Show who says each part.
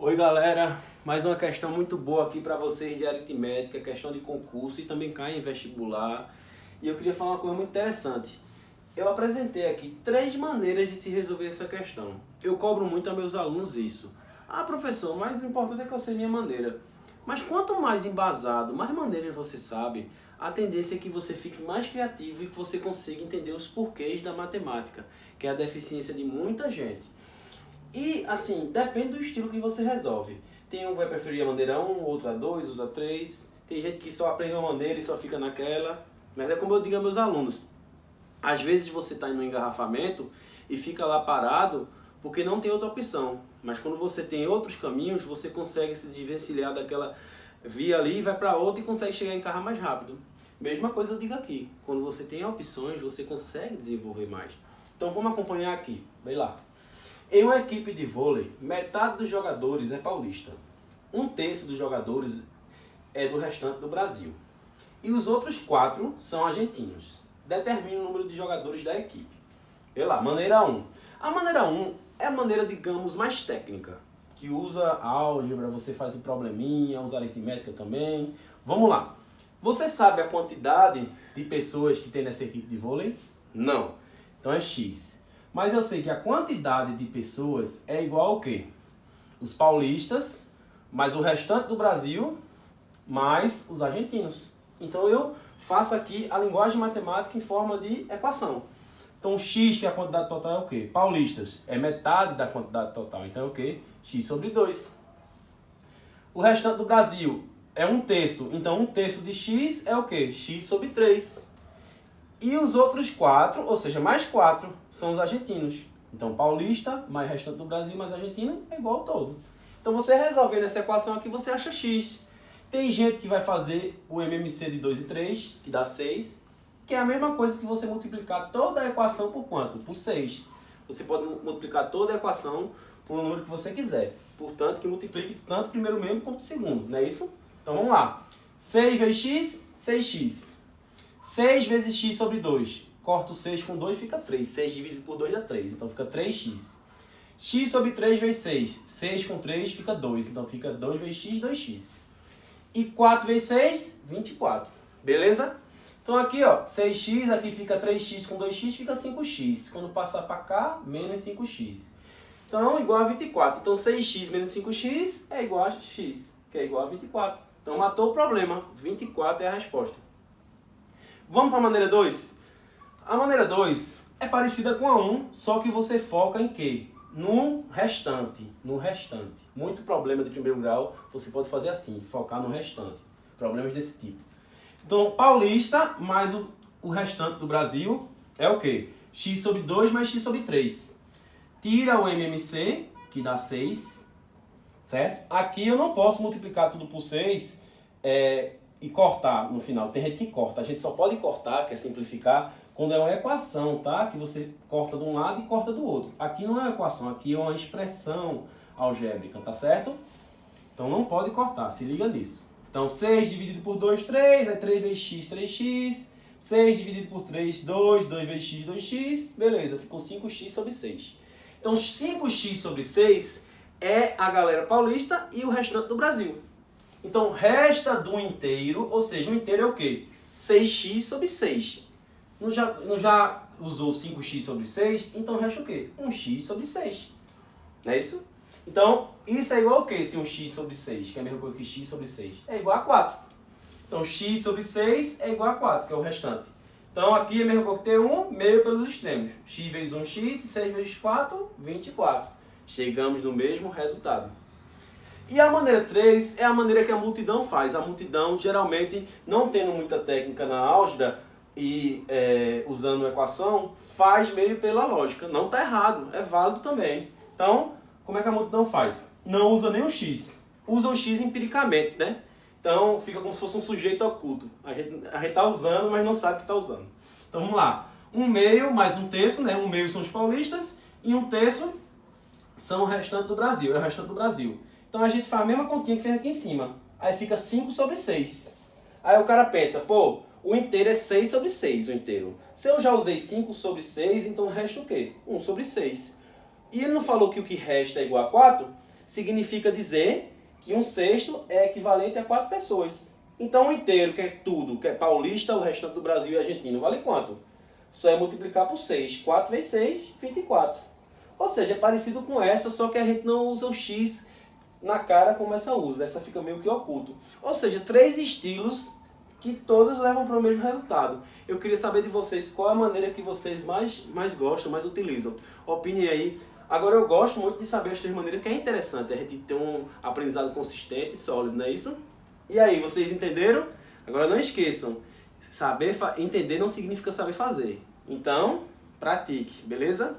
Speaker 1: Oi galera, mais uma questão muito boa aqui para vocês de aritmética, questão de concurso e também cai em vestibular. E eu queria falar uma coisa muito interessante. Eu apresentei aqui 3 maneiras de se resolver essa questão. Eu cobro muito a meus alunos isso. Ah, professor, mas o importante é que eu sei minha maneira. Mas quanto mais embasado, mais maneiras você sabe, a tendência é que você fique mais criativo e que você consiga entender os porquês da matemática, que é a deficiência de muita gente. E, assim, depende do estilo que você resolve. Tem um que vai preferir a maneira 1, outro a 2, outro a 3. Tem gente que só aprende uma maneira e só fica naquela. Mas é como eu digo aos meus alunos. Às vezes você está no engarrafamento e fica lá parado porque não tem outra opção. Mas quando você tem outros caminhos, você consegue se desvencilhar daquela via ali, vai para outra e consegue chegar em casa mais rápido. Mesma coisa eu digo aqui. Quando você tem opções, você consegue desenvolver mais. Então vamos acompanhar aqui. Vem lá. Em uma equipe de vôlei, metade dos jogadores é paulista. 1/3 dos jogadores é do restante do Brasil. E os outros 4 são argentinos. Determine o número de jogadores da equipe. Vê lá, maneira 1. A maneira 1 é a maneira, digamos, mais técnica, que usa álgebra, você faz o probleminha, usa aritmética também. Vamos lá. Você sabe a quantidade de pessoas que tem nessa equipe de vôlei? Não. Então é X. Mas eu sei que a quantidade de pessoas é igual ao quê? Os paulistas, mais o restante do Brasil, mais os argentinos. Então eu faço aqui a linguagem matemática em forma de equação. Então X, que é a quantidade total, é o quê? Paulistas é metade da quantidade total. Então é o quê? X sobre 2. O restante do Brasil é 1/3. Então 1/3 de X é o quê? X sobre 3. E os outros 4, ou seja, mais 4, são os argentinos. Então, paulista, mais restante do Brasil, mais argentino, é igual ao todo. Então, você resolvendo essa equação aqui, você acha X. Tem gente que vai fazer o MMC de 2 e 3, que dá 6, que é a mesma coisa que você multiplicar toda a equação por quanto? Por 6. Você pode multiplicar toda a equação por um número que você quiser. Portanto, que multiplique tanto o primeiro membro quanto o segundo, não é isso? Então, vamos lá. 6 vezes x, 6x. 6 vezes x sobre 2. Corto 6 com 2, fica 3. 6 dividido por 2 dá 3, então fica 3x. X sobre 3 vezes 6. 6 com 3 fica 2, então fica 2 vezes x, 2x. E 4 vezes 6, 24. Beleza? Então aqui, ó, 6x, aqui fica 3x com 2x, fica 5x. Quando passar para cá, menos 5x. Então, igual a 24. Então, 6x menos 5x é igual a x, que é igual a 24. Então, matou o problema. 24 é a resposta. Vamos para a maneira 2? A maneira 2 é parecida com a 1, só que você foca em quê? No restante. No restante. Muito problema de primeiro grau, você pode fazer assim, focar no restante. Problemas desse tipo. Então, paulista mais o restante do Brasil é o quê? X sobre 2 mais x sobre 3. Tira o MMC, que dá 6. Certo? Aqui eu não posso multiplicar tudo por 6 e cortar no final. Tem gente que corta. A gente só pode cortar, que é simplificar, quando é uma equação, tá? Que você corta de um lado e corta do outro. Aqui não é uma equação, aqui é uma expressão algébrica, tá certo? Então não pode cortar, se liga nisso. Então 6 dividido por 2, 3, é 3 vezes x, 3x. 6 dividido por 3, 2, 2 vezes x, 2x. Beleza, ficou 5x sobre 6. Então 5x sobre 6 é a galera paulista e o restante do Brasil. Então, resta do inteiro, ou seja, o inteiro é o quê? 6x sobre 6. Não já usou 5x sobre 6? Então, resta o quê? 1x sobre 6. Não é isso? Então, isso é igual ao quê? Se 1x sobre 6, que é a mesma coisa que x sobre 6. É igual a 4. Então, x sobre 6 é igual a 4, que é o restante. Então, aqui é a mesma coisa que ter 1, meio pelos extremos. X vezes 1x e 6 vezes 4, 24. Chegamos no mesmo resultado. E a maneira 3 é a maneira que a multidão faz. A multidão, geralmente, não tendo muita técnica na álgebra e usando equação, faz meio pela lógica. Não está errado, é válido também. Então, como é que a multidão faz? Não usa nem o x. Usa o x empiricamente, né? Então, fica como se fosse um sujeito oculto. A gente está usando, mas não sabe que está usando. Então, vamos lá. 1/2 mais 1/3, né? 1/2 são os paulistas e 1/3 são o restante do Brasil. É o restante do Brasil. Então a gente faz a mesma continha que fez aqui em cima. Aí fica 5 sobre 6. Aí o cara pensa, pô, o inteiro é 6 sobre 6, o inteiro. Se eu já usei 5 sobre 6, então resta o quê? 1 sobre 6. E ele não falou que o que resta é igual a 4? significa dizer que um sexto é equivalente a 4 pessoas. Então, um inteiro, que é tudo, que é paulista, o restante do Brasil e argentino, vale quanto? Só é multiplicar por 6. 4 vezes 6, 24. Ou seja, é parecido com essa, só que a gente não usa o X na cara como essa usa. Essa fica meio que oculto. Ou seja, 3 estilos que todos levam para o mesmo resultado. Eu queria saber de vocês qual é a maneira que vocês mais gostam, mais utilizam. Opinem aí. Agora, eu gosto muito de saber as 3 maneiras, que é interessante a gente ter um aprendizado consistente e sólido, não é isso? E aí, vocês entenderam? Agora não esqueçam, entender não significa saber fazer. Então, pratique, beleza?